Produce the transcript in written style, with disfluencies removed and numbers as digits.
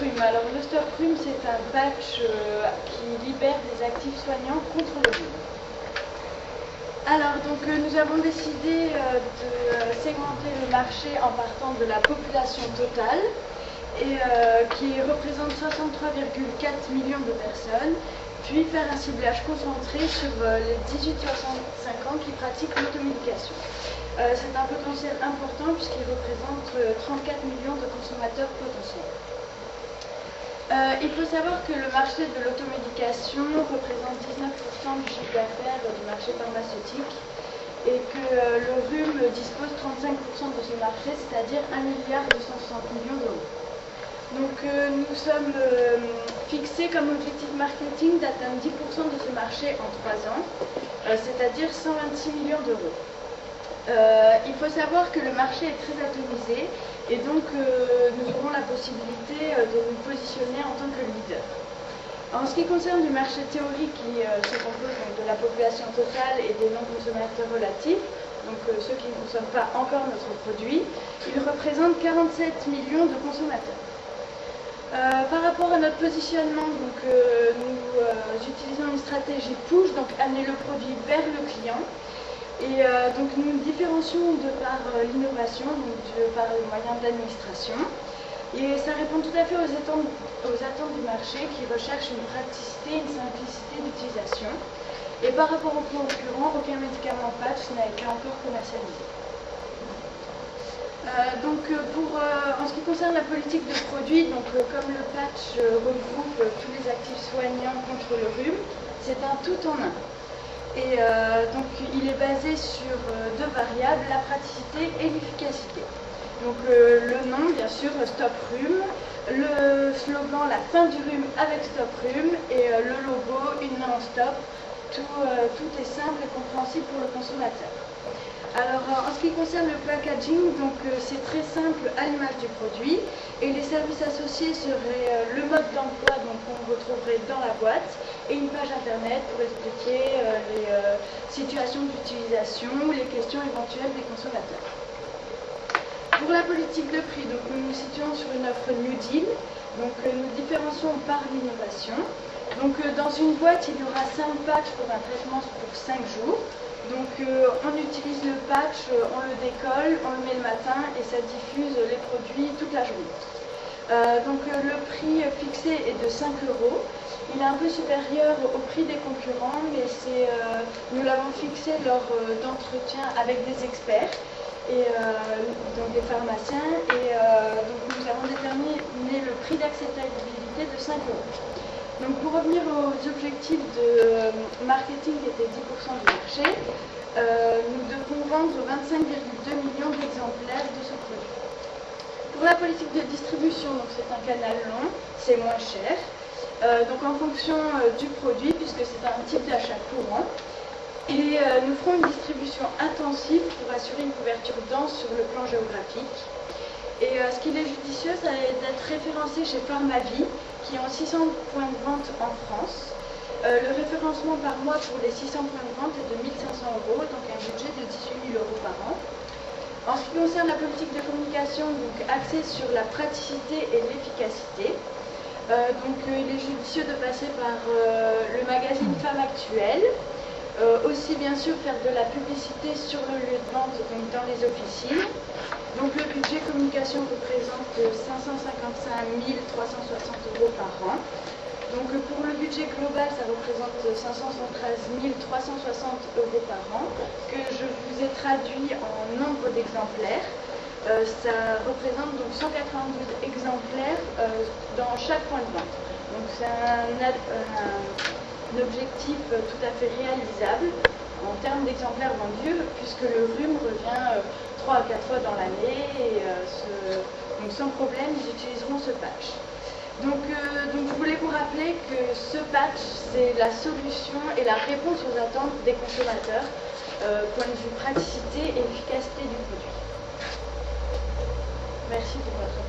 rhume. Alors le stop rhume, c'est un patch qui libère des actifs soignants contre le rhume. Alors donc nous avons décidé de segmenter le marché en partant de la population totale et qui représente 63,4 millions de personnes, puis faire un ciblage concentré sur les 18-65 ans qui pratiquent l'automédication. C'est un potentiel important puisqu'il représente 34 millions de consommateurs potentiels. Il faut savoir que le marché de l'automédication représente 19% du chiffre d'affaires du marché pharmaceutique et que le rhume dispose 35% de ce marché, c'est-à-dire 1,260 milliard d'euros. Donc nous sommes fixés comme objectif marketing d'atteindre 10% de ce marché en 3 ans, c'est-à-dire 126 millions d'euros. Il faut savoir que le marché est très atomisé et donc nous aurons la possibilité de nous positionner en tant que leader. En ce qui concerne le marché théorique qui se compose de la population totale et des non-consommateurs relatifs, donc ceux qui ne consomment pas encore notre produit, il représente 47 millions de consommateurs. Par rapport à notre positionnement, donc, nous utilisons une stratégie push, donc amener le produit vers le client. Et donc nous nous différencions de par l'innovation, par les moyens de l'administration. Et ça répond tout à fait aux attentes du marché qui recherche une praticité, une simplicité d'utilisation. Et par rapport aux concurrents, aucun médicament patch n'a été encore commercialisé. En ce qui concerne la politique de produit, comme le patch regroupe tous les actifs soignants contre le rhume, c'est un tout en un. Et donc il est basé sur 2 variables, la praticité et l'efficacité. Donc le nom, bien sûr, Stop Rhume, le slogan, la fin du rhume avec Stop Rhume, et le logo, une main en stop. Tout est simple et compréhensible pour le consommateur. Alors en ce qui concerne le packaging, c'est très simple à l'image du produit et les services associés seraient le mode d'emploi qu'on retrouverait dans la boîte et une page internet pour expliquer les situations d'utilisation ou les questions éventuelles des consommateurs. Pour la politique de prix, nous nous situons sur une offre New Deal, nous différencions par l'innovation. Dans une boîte, il y aura 5 patchs pour un traitement pour 5 jours. On utilise le patch, on le décolle, on le met le matin et ça diffuse les produits toute la journée. Le prix fixé est de 5 €. Il est un peu supérieur au prix des concurrents, mais nous l'avons fixé lors d'entretiens avec des experts, et donc des pharmaciens, et nous avons déterminé le prix d'acceptabilité de 5 €. Pour revenir aux objectifs de marketing qui étaient 10% du marché, nous devons vendre 25,2 millions d'exemplaires de ce produit. Pour la politique de distribution, c'est un canal long, c'est moins cher. En fonction du produit, puisque c'est un type d'achat courant, et nous ferons une distribution intensive pour assurer une couverture dense sur le plan géographique. Et ce qu'il est judicieux, ça est d'être référencé chez Pharmavie, qui ont 600 points de vente en France. Le référencement par mois pour les 600 points de vente est de 1 500 €, donc un budget de 18 000 € par an. En ce qui concerne la politique de communication, axée sur la praticité et l'efficacité, il est judicieux de passer par le magazine Femmes Actuelles, aussi bien sûr faire de la publicité sur le lieu de vente, dans les officines. Le budget communication représente 555 360 € par an. Pour le budget global, ça représente 513 360 € par an, que je vous ai traduit en nombre d'exemplaires. Ça représente 192 exemplaires dans chaque point de vente. C'est un objectif tout à fait réalisable en termes d'exemplaires vendus, puisque le rhume revient 3 à 4 fois dans l'année, et sans problème, ils utiliseront ce patch. Je voulais vous rappeler que ce patch, c'est la solution et la réponse aux attentes des consommateurs, point de vue praticité et efficacité du produit. Merci pour votre attention.